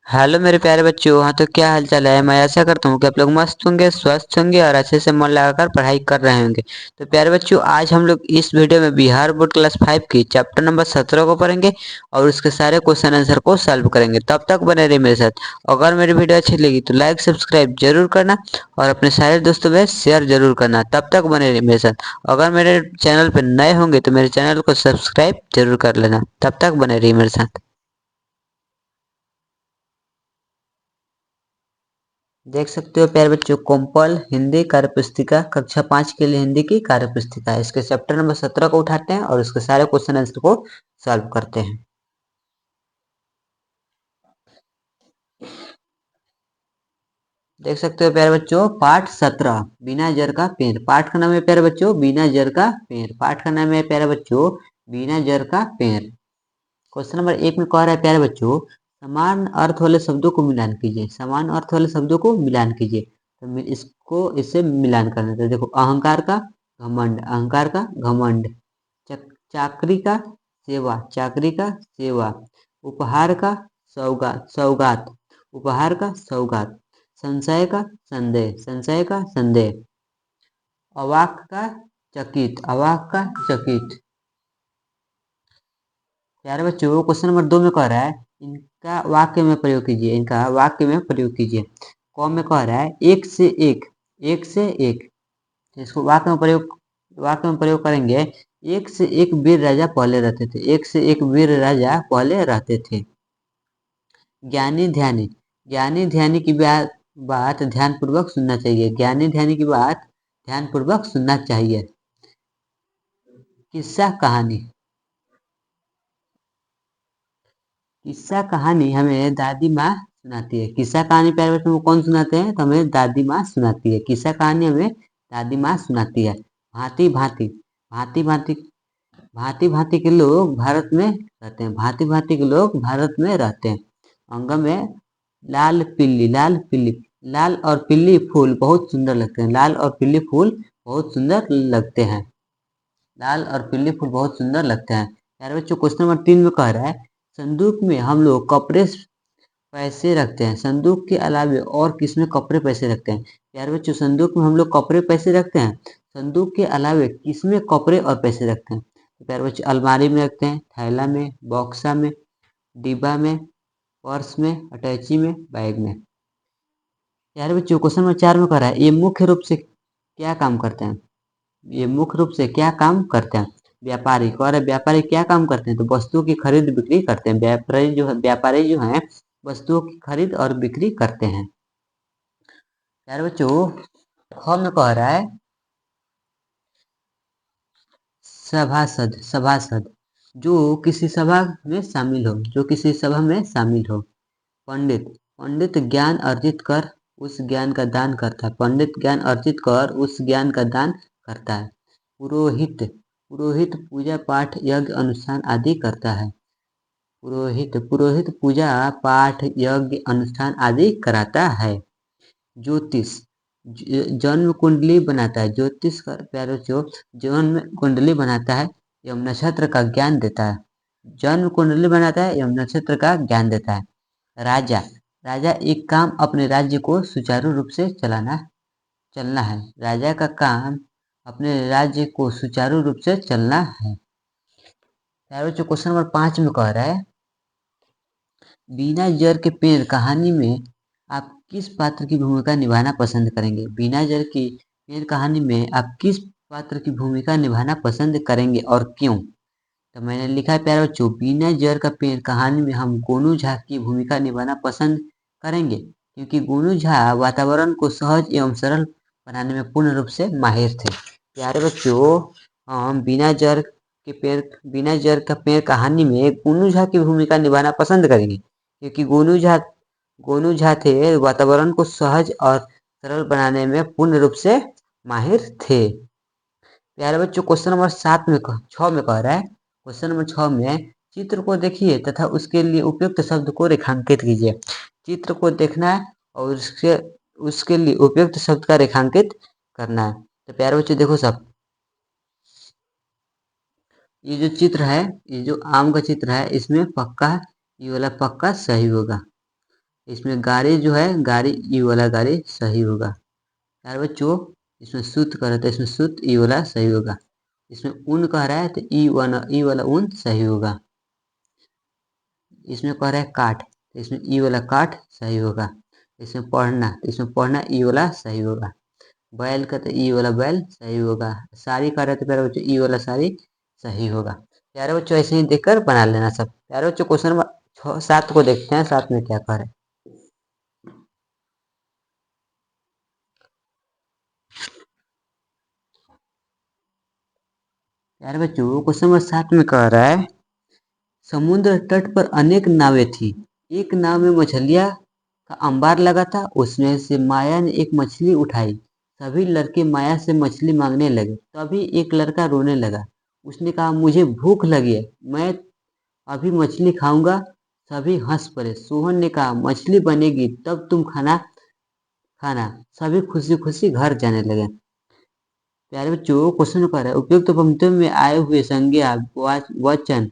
Hello मेरे प्यारे बच्चों। हाँ, तो क्या हाल चाल है। मैं ऐसा करता हूँ कि आप लोग मस्त होंगे, स्वस्थ होंगे और अच्छे से मन लगाकर पढ़ाई कर रहे होंगे। तो प्यारे बच्चों, आज हम लोग इस वीडियो में बिहार बोर्ड क्लास 5 की चैप्टर नंबर 17 को पढ़ेंगे और उसके सारे क्वेश्चन आंसर को सॉल्व करेंगे। तब तक बने रहिए मेरे साथ। अगर मेरी वीडियो अच्छी लगी तो लाइक सब्सक्राइब जरूर करना और अपने सारे दोस्तों में शेयर जरूर करना। तब तक बने रहिए मेरे साथ। अगर मेरे चैनल पर नए होंगे तो मेरे चैनल को सब्सक्राइब जरूर कर लेना। तब तक बने रहिए मेरे साथ। देख सकते हो प्यारे बच्चों, कोम्पल हिंदी कार्यपुस्तिका कक्षा 5 के लिए हिंदी की कार्यपुस्तिका है। इसके चैप्टर नंबर 17 को उठाते हैं और उसके सारे क्वेश्चन आंसर को सॉल्व करते हैं। देख सकते हो प्यारे बच्चों, पाठ 17 बिना जर का पेड़। पाठ का नाम है प्यारे बच्चों बिना जर का पेड़। पाठ का नाम है प्यारे बच्चों बिना जर का पेड़। क्वेश्चन नंबर 1 में कह रहा है प्यारे बच्चों, समान अर्थ वाले शब्दों को मिलान कीजिए। समान अर्थ वाले शब्दों को मिलान कीजिए। तो इसको इससे मिलान करना था। देखो, अहंकार का घमंड, अहंकार का घमंड। चाकरी का सेवा, चाकरी का सेवा। उपहार का सौगात, सौगात। उपहार का सौगात। संशय का संदेह, संशय का संदेह। अवाक का चकित, अवाक का चकित। प्यारे बच्चों, क्वेश्चन नंबर 2 में कह रहा है, इनका वाक्य में प्रयोग कीजिए। इनका वाक्य में प्रयोग कीजिए। कौन में कह रहा है, एक से एक, एक से एक। इसको वाक्य में प्रयोग करेंगे। एक से एक वीर राजा पहले रहते थे, एक से एक वीर राजा पहले रहते थे। ज्ञानी ध्यानी, ज्ञानी ध्यानी की बात ध्यान पूर्वक सुनना चाहिए। ज्ञानी ध्यानी की बात ध्यान पूर्वक सुनना चाहिए। किस्सा कहानी, किस्सा कहानी हमें दादी माँ सुनाती है। किस्सा कहानी प्यारे बच्चों को कौन सुनाते हैं, तो हमें दादी माँ सुनाती है। किस्सा कहानी हमें दादी माँ सुनाती है। भांति भांति, भांति भांति, भांति भांति के लोग भारत में रहते हैं। भांति भांति के लोग भारत में रहते हैं। अंग में लाल पिल्ली, लाल पिल्ली। लाल और पिल्ली फूल बहुत सुंदर लगते हैं। लाल और पिल्ली फूल बहुत सुंदर लगते हैं। लाल और पीले फूल बहुत सुंदर लगते हैं। प्यारे बच्चों, क्वेश्चन नंबर 3 में कह रहा है, संदूक में हम लोग कपड़े पैसे रखते हैं। संदूक के अलावे और किसमें कपड़े पैसे रखते हैं। प्यारे बच्चों, संदूक में हम लोग कपड़े पैसे रखते हैं। संदूक के अलावे किसमें कपड़े और पैसे रखते हैं। तो प्यारे बच्चों, अलमारी में रखते हैं, थैला में, बॉक्सा में, डिब्बा में, पर्स में, अटैची में, बैग में। प्यारे बच्चों, क्वेश्चन नंबर 4 में कह रहा है, ये मुख्य रूप से क्या काम करते हैं। ये मुख्य रूप से क्या काम करते हैं। व्यापारी, और व्यापारी क्या काम करते हैं, तो वस्तुओं की खरीद बिक्री करते हैं। व्यापारी जो है वस्तुओं की खरीद और बिक्री करते हैं। यार बच्चों, ख में कह रहा है, सभासद, सभासद जो किसी सभा में शामिल हो, जो किसी सभा में शामिल हो। पंडित, पंडित ज्ञान अर्जित कर उस ज्ञान का दान करता है। पंडित ज्ञान अर्जित कर उस ज्ञान का दान करता है। पुरोहित, पुरोहित पूजा पाठ यज्ञ अनुष्ठान आदि करता है। पुरोहित, पुरोहित पूजा पाठ यज्ञ अनुष्ठान आदि कराता है। ज्योतिष, जन्म कुंडली बनाता है। ज्योतिष का प्यारे बच्चों, जन्म कुंडली बनाता है एवं नक्षत्र का ज्ञान देता है। जन्म कुंडली बनाता है एवं नक्षत्र का ज्ञान देता है। राजा, राजा एक काम अपने राज्य को सुचारू रूप से चलना है। राजा का काम अपने राज्य को सुचारू रूप से चलना है। प्यारे बच्चों, क्वेश्चन नंबर 5 में कह रहा है, बिना जर के पेड़ कहानी में आप किस पात्र की भूमिका निभाना पसंद करेंगे। बिना जर की पेड़ कहानी में आप किस पात्र की भूमिका निभाना पसंद करेंगे और क्यों। तो मैंने लिखा है प्यारे बच्चों, बिना जर का पेड़ कहानी में हम गोनू झा की भूमिका निभाना पसंद करेंगे, क्योंकि गोनू झा वातावरण को सहज एवं सरल बनाने में पूर्ण रूप से माहिर थे। प्यारे बच्चों, हम बिना जर का पेड़ कहानी में गोनू झा की भूमिका निभाना पसंद करेंगे, क्योंकि गोनू झा थे वातावरण को सहज और सरल बनाने में पूर्ण रूप से माहिर थे। प्यारे बच्चों, क्वेश्चन नंबर 6 में कह रहा है, क्वेश्चन नंबर 6 में चित्र को देखिए तथा उसके लिए उपयुक्त शब्द को रेखांकित कीजिए। चित्र को देखना है और उसके लिए उपयुक्त शब्द का रेखांकित करना है। तो प्यारे बच्चों देखो सब, ये जो चित्र है, ये जो आम का चित्र है, इसमें पक्का ये वाला पक्का सही होगा। इसमें गाड़ी जो है, गाड़ी ई वाला गाड़ी सही होगा। यार बच्चों, इसमें सूत कह रहा था, इसमें सूत ई वाला सही होगा। इसमें ऊन कह रहा है तो ई वाला ऊन सही होगा। इसमें कह रहा है काठ, तो इसमें ई वाला काठ सही होगा। इसमें पढ़ना, तो इसमें पढ़ना ई वाला सही होगा। बैल का तो ई वाला बैल सही होगा। साड़ी का रहा तो प्यारे बच्चों ई वाला साड़ी सही होगा। प्यारे बच्चों ऐसे ही देखकर बना लेना सब। प्यारे बच्चों क्वेश्चन नंबर 7 को देखते हैं, 7 में क्या कह रहे हैं। प्यारे बच्चों क्वेश्चन नंबर 7 में कह रहा है, समुद्र तट पर अनेक नावें थी। एक नाव में मछलियां का अंबार लगा था, उसमें से माया ने एक मछली उठाई। सभी लड़के माया से मछली मांगने लगे। तभी एक लड़का रोने लगा। उसने कहा, मुझे भूख लगी है, मैं अभी मछली खाऊंगा। सभी हंस पड़े। सोहन ने कहा, मछली बनेगी तब तुम खाना खाना। सभी खुशी खुशी घर जाने लगे। प्यारे बच्चों क्वेश्चन कर रहा है, उपयुक्त पंक्तियों में आए हुए संज्ञा वचन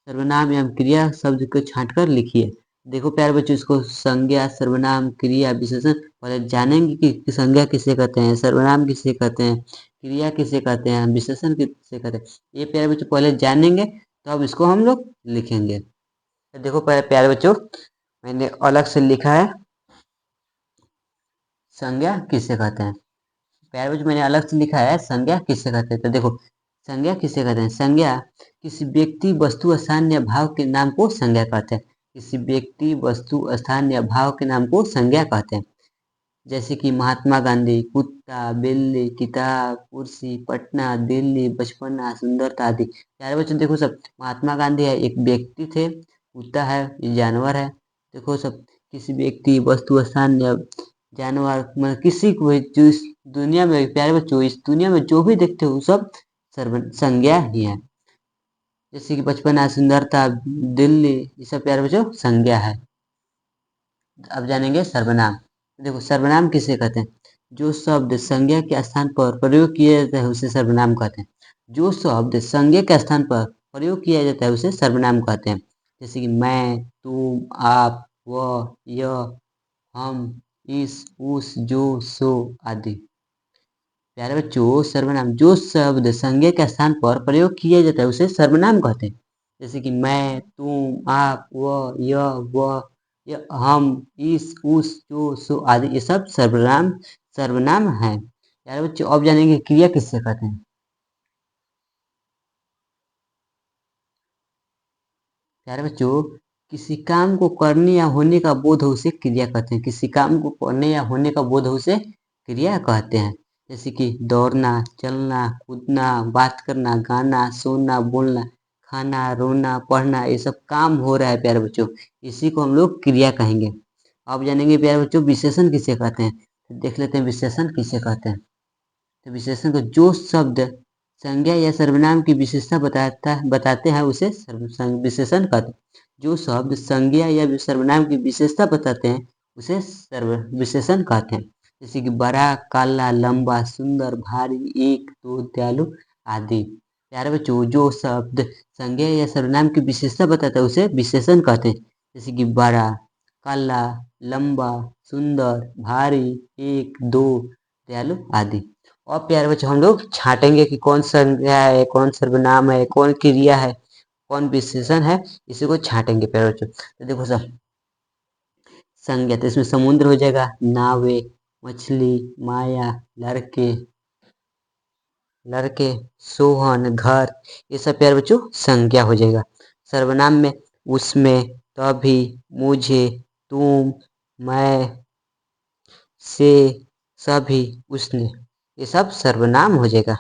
सर्वनाम एवं क्रिया शब्द को छांटकर लिखिए। देखो प्यारे बच्चों, इसको संज्ञा, सर्वनाम, क्रिया, विशेषण पहले जानेंगे कि संज्ञा किसे कहते हैं, सर्वनाम किसे कहते हैं, क्रिया किसे कहते हैं, विशेषण किसे कहते हैं। ये प्यारे बच्चों पहले जानेंगे तो अब इसको हम लोग लिखेंगे। तो देखो प्यारे बच्चों, मैंने अलग से लिखा है संज्ञा किसे कहते हैं। प्यारे बच्चों मैंने अलग से लिखा है संज्ञा किसे कहते हैं। तो देखो संज्ञा किसे कहते हैं। संज्ञा किसी व्यक्ति, वस्तु, स्थान या भाव के नाम को संज्ञा कहते हैं। किसी व्यक्ति, वस्तु, स्थान या भाव के नाम को संज्ञा कहते हैं। जैसे कि महात्मा गांधी, कुत्ता, बिल्ली, किताब, कुर्सी, पटना, दिल्ली, बचपना, सुंदरता आदि। प्यारे बच्चों देखो सब, महात्मा गांधी है एक व्यक्ति थे, कुत्ता है ये जानवर है। देखो सब, किसी व्यक्ति, वस्तु, स्थान या जानवर, मतलब किसी को भी जो इस दुनिया में, प्यारे बच्चों इस दुनिया में जो भी देखते हो सब सर्व संज्ञा ही है। जैसे कि बचपना, सुंदरता, दिल्ली, ये सब प्यारे बच्चों संज्ञा है। अब जानेंगे सर्वनाम। देखो सर्वनाम किसे कहते हैं। जो शब्द संज्ञा के स्थान पर प्रयोग किया जाता है उसे सर्वनाम कहते हैं। जो शब्द संज्ञा के स्थान पर प्रयोग किया जाता है उसे सर्वनाम कहते हैं। जैसे कि मैं, तुम, आप, वह, यह, हम, इस, उस, जो, सो आदि। प्यारे बच्चों सर्वनाम, जो शब्द संज्ञा के स्थान पर प्रयोग किया जाता है उसे सर्वनाम कहते हैं। जैसे कि मैं, तुम, आप, वह, यह, हम, इस, उस, जो, सो आदि, ये सब सर्वनाम सर्वनाम है। प्यारे बच्चों अब जानेंगे क्रिया किससे कहते हैं। प्यारे बच्चों, किसी काम को करने या होने का बोध हो उसे क्रिया कहते हैं। किसी काम को करने या होने का बोध हो उसे क्रिया कहते हैं। जैसे कि दौड़ना, चलना, कूदना, बात करना, गाना, सोना, बोलना, खाना, रोना, पढ़ना, ये सब काम हो रहा है प्यारे बच्चों, इसी को हम लोग क्रिया कहेंगे। अब जानेंगे प्यारे बच्चों विशेषण किसे कहते हैं। तो देख लेते हैं विशेषण किसे कहते हैं। तो विशेषण को जो शब्द संज्ञा या सर्वनाम की विशेषता बताते हैं उसे विशेषण कहते हैं। जो शब्द संज्ञा या सर्वनाम की विशेषता बताते हैं उसे विशेषण कहते हैं। जैसे कि बड़ा, काला, लंबा, सुंदर, भारी, एक, दो, दयालु आदि। प्यारे बच्चों जो शब्द संज्ञा या सर्वनाम की विशेषता बताता है उसे विशेषण कहते हैं। जैसे कि बड़ा, काला, लंबा, सुंदर, भारी, एक, दो, दयालु आदि। और प्यारे बच्चों हम लोग छाटेंगे कि कौन संज्ञा है, कौन सर्वनाम है, कौन क्रिया है, कौन विशेषण है, इसी को छाटेंगे प्यारे बच्चों। तो देखो सब संज्ञा, तो इसमें समुद्र हो जाएगा, नावे, मछली, माया, लड़के लड़के, सोहन, घर, ये सब प्यारे बच्चों संज्ञा हो जाएगा। सर्वनाम में उसमें, तभी, मुझे, तुम, मैं, से, सभी, उसने, ये सब सर्वनाम हो जाएगा।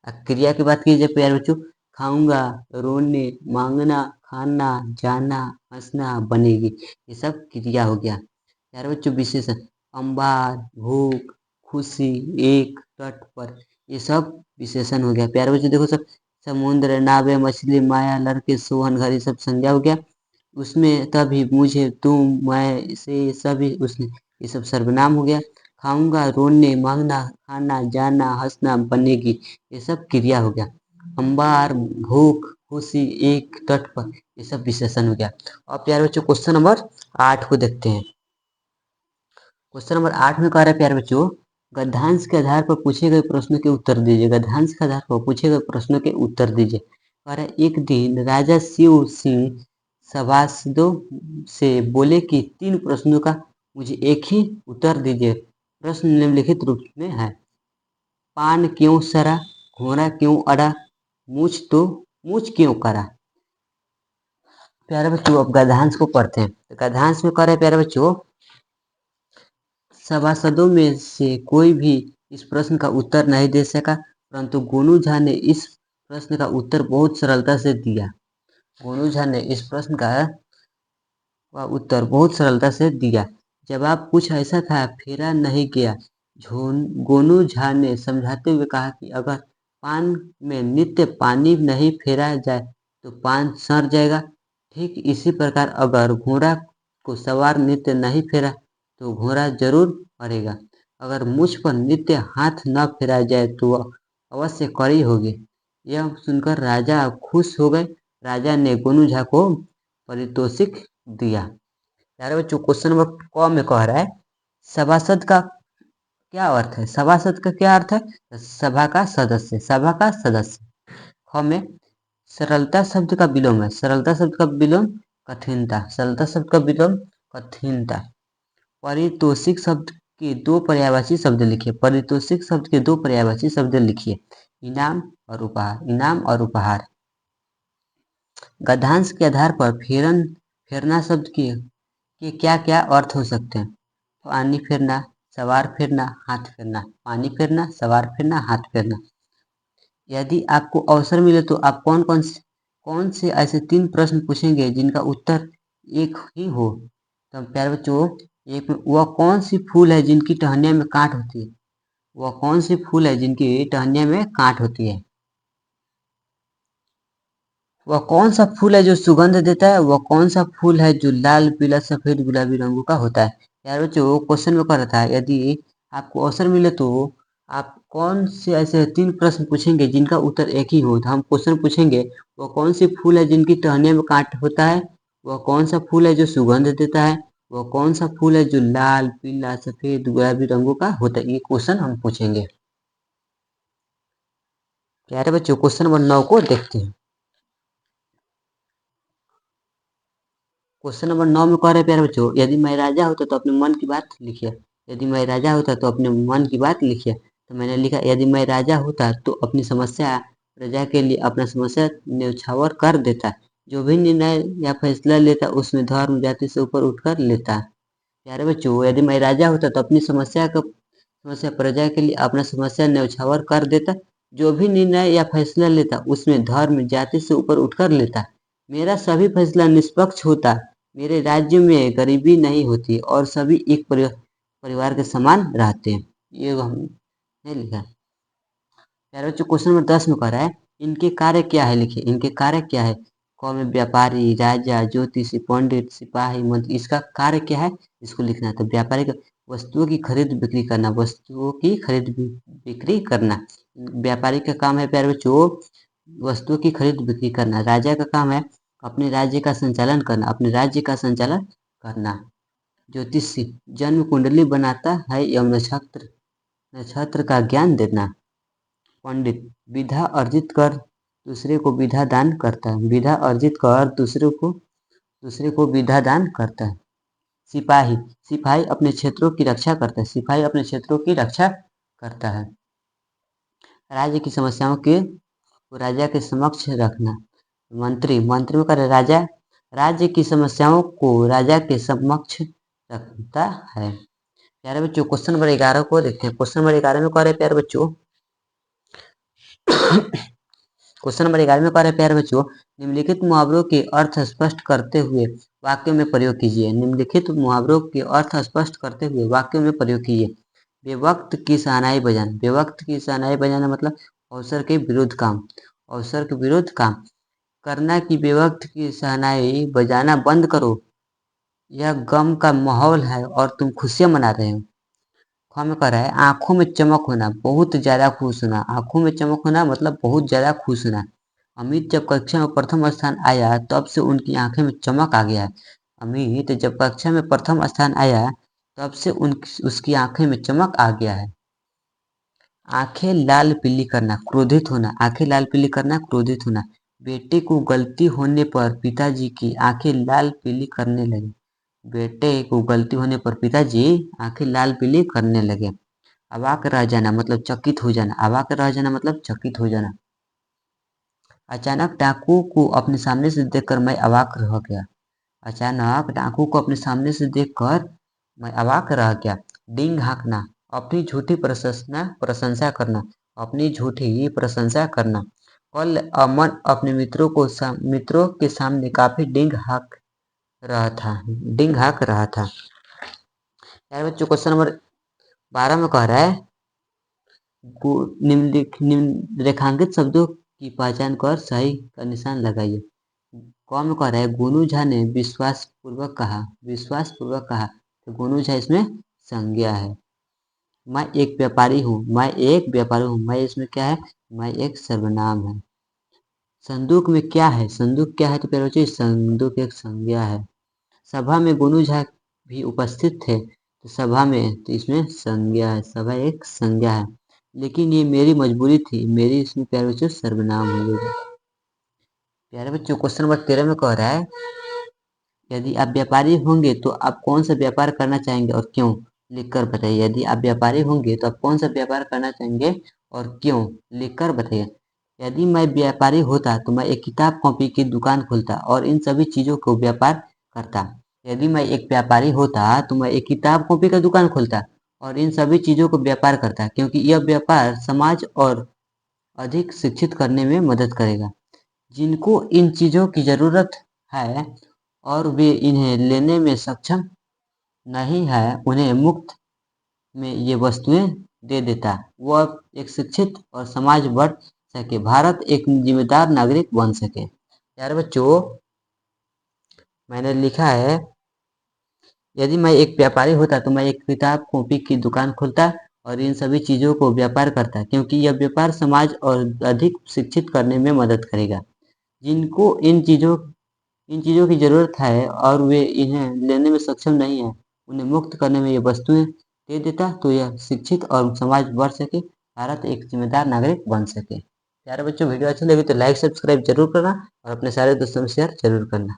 क्रिया की बात की जाए प्यारे बच्चों, खाऊंगा, रोने, मांगना, खाना, जाना, हंसना, बनेगी, ये सब क्रिया हो गया। प्यारे बच्चों विशेषण, अंबार, भूख, खुशी, एक, तट पर, ये सब विशेषण हो गया। प्यारे बच्चों देखो सब, समुद्र, नावे, मछली, माया, लड़के, सोहन, घर, ये सब संज्ञा हो गया। उसमें, तभी, मुझे, तुम, मैं, से, सभी, उसने, ये सब सर्वनाम हो गया। खाऊंगा, रोने, मांगना, खाना, जाना, हंसना, बनेगी, ये सब क्रिया हो गया। अंबार, भूख, खुशी, एक, तट पर, ये सब विशेषण हो गया। अब प्यारे बच्चों क्वेश्चन नंबर 8 को देखते हैं। क्वेश्चन नंबर 8 में कह रहा है प्यारे बच्चों, गद्यांश के आधार पर पूछे गए प्रश्नों के उत्तर दीजिए। गद्यांश के आधार पर पूछे गए प्रश्नों के उत्तर दीजिए। कह रहा है, एक दिन राजा शिव सिंह सभासदों से बोले कि 3 प्रश्नों का मुझे एक ही उत्तर दीजिए। प्रश्न निम्नलिखित रूप में है। पान क्यों सरा, घोड़ा क्यों अड़ा, मूछ क्यों करा। प्यारे बच्चों अब गद्यांश को पढ़ते हैं। तो गद्यांश में कह रहे हैं प्यारे बच्चों, सभासदों में से कोई भी इस प्रश्न का उत्तर नहीं दे सका, परंतु गोनू झा ने इस प्रश्न का उत्तर बहुत सरलता से दिया। गोनू झा ने इस प्रश्न का उत्तर बहुत सरलता से दिया। जवाब कुछ ऐसा था, फेरा नहीं गया। गोनू झा ने समझाते हुए कहा कि अगर पान में नित्य पानी नहीं फेरा जाए तो पान सड़ जाएगा। ठीक इसी प्रकार अगर घोड़ा को सवार नित्य नहीं फेरा तो घोड़ा जरूर मरेगा। अगर मुझ पर नित्य हाथ न फेरा जाए तो अवश्य कड़ी होगी। यह सुनकर राजा खुश हो गए। राजा ने गोनू झा को पारितोषिक दिया। यार बच्चों क्वेश्चन नंबर क में कह रहा है, सभासद का क्या अर्थ है। सभासद का क्या अर्थ है, सभा का सदस्य, सभा का सदस्य। ख में सरलता शब्द का विलोम है। सरलता शब्द का विलोम कठिनता। सरलता शब्द का विलोम कठिनता। पारितोषिक शब्द के 2 पर्यायवाची शब्द लिखिए। पारितोषिक शब्द के 2 पर्यायवाची शब्द लिखिए। इनाम और उपहार। इनाम और उपहार। गद्यांश के आधार पर फेरना शब्द के क्या क्या अर्थ हो सकते हैं। पानी फेरना, सवार फेरना, हाथ फेरना। पानी फेरना, सवार फेरना, हाथ फेरना। यदि आपको अवसर मिले तो आप कौन से ऐसे 3 प्रश्न पूछेंगे जिनका उत्तर एक ही हो। तो प्यारे बच्चों, एक में वह कौन सी फूल है जिनकी टहनियों में कांट होती है। वह कौन सी फूल है जिनकी टहनियों में कांट होती है। वह कौन सा फूल है जो सुगंध देता है। वह कौन सा फूल है जो लाल, पीला, सफेद, गुलाबी रंगों का होता है। यार बच्चों क्वेश्चन में कह रहा था, यदि आपको अवसर मिले तो आप कौन से ऐसे 3 प्रश्न पूछेंगे जिनका उत्तर एक ही हो। तो हम क्वेश्चन पूछेंगे, वह कौन सी फूल है जिनकी टहनियों में कांट होता है। वह कौन सा फूल है जो सुगंध देता है। वह कौन सा फूल है जो लाल, पीला, सफेद, गुलाबी रंगों का होता है। ये क्वेश्चन हम पूछेंगे। प्यारे बच्चों क्वेश्चन नंबर 9 को देखते हैं। क्वेश्चन नंबर 9 में कह रहे हैं प्यारे बच्चों, यदि मैं राजा होता तो अपने मन की बात लिखिए। यदि मैं राजा होता तो अपने मन की बात लिखिए। तो मैंने लिखा, यदि मैं राजा होता तो अपनी समस्या प्रजा के लिए अपना समस्या न्यौछावर कर देता। जो भी निर्णय या फैसला लेता उसमें धर्म जाति से ऊपर उठकर लेता। प्यारे बच्चों, यदि मैं राजा होता तो अपनी समस्या प्रजा के लिए अपना समस्या न्यौछावर कर देता। जो भी निर्णय या फैसला लेता उसमें धर्म जाति से ऊपर उठकर लेता। मेरा सभी फैसला निष्पक्ष होता। मेरे राज्य में गरीबी नहीं होती और सभी एक परिवार के समान रहते हैं। ये हमने लिखा। प्यारे बच्चों क्वेश्चन नंबर 10 में कह रहा है, इनके कार्य क्या है लिखिए। इनके कार्य क्या है। क में व्यापारी, राजा, ज्योतिषी, पंडित, सिपाही, मंत्री। इसका कार्य क्या है, इसको लिखना है। तो व्यापारी का वस्तुओं की खरीद बिक्री करना। वस्तुओं की खरीद बिक्री करना व्यापारी का काम है। प्यारे बच्चों वस्तुओं की खरीद बिक्री करना। राजा का काम है अपने राज्य का संचालन करना। अपने राज्य का संचालन करना। ज्योतिषी जन्म कुंडली बनाता है एवं नक्षत्र का ज्ञान देना। पंडित विद्या अर्जित कर दूसरे को विद्या दान करता है। विद्या अर्जित कर दूसरे को विद्या दान करता है। सिपाही अपने क्षेत्रों की रक्षा करता है। सिपाही अपने क्षेत्रों की रक्षा करता है। राज्य की समस्याओं के राजा के समक्ष रखना। मंत्री में करे राजा राज्य की समस्याओं को राजा के समक्ष रखता है। प्यारे बच्चों क्वेश्चन नंबर 11 को देखते हैं। क्वेश्चन नंबर 11 में कह रहे हैं प्यारे बच्चों क्वेश्चन नंबर 11 में कह रहे हैं प्यारे बच्चों, निम्नलिखित मुहावरों के अर्थ स्पष्ट करते हुए वाक्यों में प्रयोग कीजिए। निम्नलिखित मुहावरों के अर्थ स्पष्ट करते हुए वाक्यों में प्रयोग कीजिए। बेवक्त की शहनाई बजाना। बेवक्त की शहनाई बजाना मतलब अवसर के विरुद्ध काम। अवसर के विरुद्ध काम करना। कि बेवक्त की शहनाई बजाना बंद करो, यह गम का माहौल है और तुम खुशियां मना रहे हो। ख में कह रहा है, आंखों में चमक होना, बहुत ज्यादा खुश होना। आंखों में चमक होना मतलब बहुत ज्यादा खुश होना। अमित जब कक्षा में प्रथम स्थान आया तब से उनकी आंखें में चमक आ गया है। अमित जब कक्षा में प्रथम स्थान आया तब से उसकी आंखें में चमक आ गया है। आंखें लाल पीली करना, क्रोधित होना, आंखें लाल पीली करना, क्रोधित होना। बेटे को गलती होने पर पिताजी की आंखें लाल पीली करने लगे। बेटे को गलती होने पर पिताजी आंखें लाल पीली करने लगे। अवाक रह जाना मतलब चकित हो जाना, अवाक रह जाना मतलब चकित हो जाना। अचानक डाकू को अपने सामने से देखकर मैं अवाक रह गया। अचानक डाकू को अपने सामने से देखकर मैं अवाक रह गया। डींग हाँकना, अपनी झूठी प्रशंसा करना, अपनी झूठी प्रशंसा करना। कल अमन अपने मित्रों के सामने काफी डींग हाँक रहा था। यार बच्चों क्वेश्चन नंबर 12 में कह रहा है रेखांकित शब्दों की पहचान कर सही का निशान लगाइए। कौन कह रहा है गोनू झा ने विश्वासपूर्वक कहा, तो गोनू झा इसमें संज्ञा है। मैं एक व्यापारी हूँ, मैं इसमें क्या है, मैं एक सर्वनाम है। संदूक में क्या है, संदूक क्या है, तो प्यारे बच्चों संदूक एक संज्ञा है। सभा में गोनू झा भी उपस्थित थे, तो सभा में तो इसमें संज्ञा है, सभा एक संज्ञा है। लेकिन ये मेरी मजबूरी थी, मेरी इसमें प्यारे बच्चों सर्वनाम हो जाएगा। प्यारे बच्चों क्वेश्चन नंबर 13 में कह रहा है यदि आप व्यापारी होंगे तो आप कौन सा व्यापार करना चाहेंगे और क्यों, लिखकर बताइए। यदि आप व्यापारी होंगे तो आप कौन सा व्यापार करना चाहेंगे और क्यों, लिखकर बताइए। यदि मैं व्यापारी होता तो मैं एक किताब कॉपी की दुकान खोलता और इन सभी चीजों को व्यापार करता। यदि मैं एक व्यापारी होता तो मैं एक किताब कॉपी का दुकान खोलता और इन सभी चीजों को व्यापार करता, क्योंकि यह व्यापार समाज और अधिक शिक्षित करने में मदद करेगा। जिनको इन चीजों की जरूरत है और वे इन्हें लेने में सक्षम नहीं है, उन्हें मुफ्त में ये वस्तुएं दे देता। वह एक शिक्षित और समाज बढ़ सके, भारत एक जिम्मेदार नागरिक बन सके। यार बच्चों मैंने लिखा है यदि मैं एक व्यापारी होता तो मैं एक किताब कॉपी की दुकान खोलता और इन सभी चीजों को व्यापार करता, क्योंकि यह व्यापार समाज और अधिक शिक्षित करने में मदद करेगा। जिनको इन चीज़ों की ज़रूरत है और वे इन्हें लेने में सक्षम नहीं हैं, उन्हें मुक्त करने में ये वस्तुएं दे देता, तो यह शिक्षित और समाज बढ़ सके, भारत एक जिम्मेदार नागरिक बन सके। प्यारे बच्चों वीडियो अच्छा लगे तो लाइक सब्सक्राइब जरूर करना और अपने सारे दोस्तों में शेयर जरूर करना।